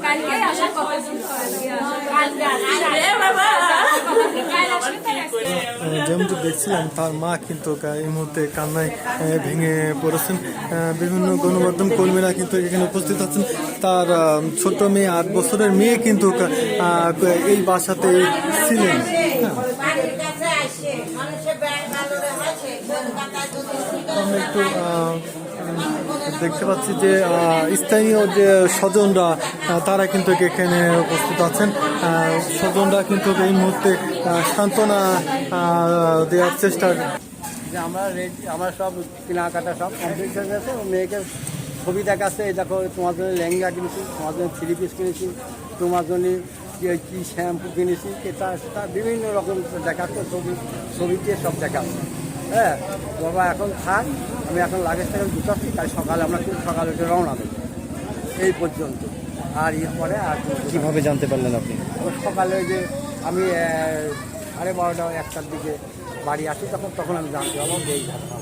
কালকে আসার কথা ছিল, যেমনটি দেখছিলাম তার মা কিন্তু এই মুহূর্তে কান্নায় ভেঙে পড়েছেন। বিভিন্ন গণমাধ্যম কর্মীরা কিন্তু এখানে উপস্থিত আছেন। তার ছোট মেয়ে 8 বছরের মেয়ে কিন্তু এই বাসাতেই ছিলেন। আমরা একটু দেখতে পাচ্ছি যে স্থানীয় যে স্বজনরা তারা কিন্তু এখানে উপস্থিত আছেন। স্বজনরা কিন্তু এই মুহূর্তে সান্ত্বনা দেওয়ার চেষ্টা। যে আমার সব কেনাকাটা সব কমপ্লিট হয়ে গেছে। মেয়েকে ছবি দেখাচ্ছে, এই দেখো তোমার জন্য লেহেঙ্গা কিনেছি, তোমার জন্য 3 পিস কিনেছি, তোমার জন্য কী শ্যাম্পু কিনেছি, এটা সেটা বিভিন্ন রকম দেখাচ্ছে, ছবি দিয়ে সব দেখাচ্ছে। হ্যাঁ বাবা এখন থাক, আমি এখন লাগেজটাকে গুছাচ্ছি, তাই সকালে আমরা কিন্তু সকালে উঠে রওনা দেবো। এই পর্যন্ত। আর এরপরে আর কীভাবে জানতে পারলেন আপনি? সকালে ওই যে আমি 12:30 1টার দিকে বাড়ি আসি, তখন আমি জানতে পারলাম যে এই ঘটনা।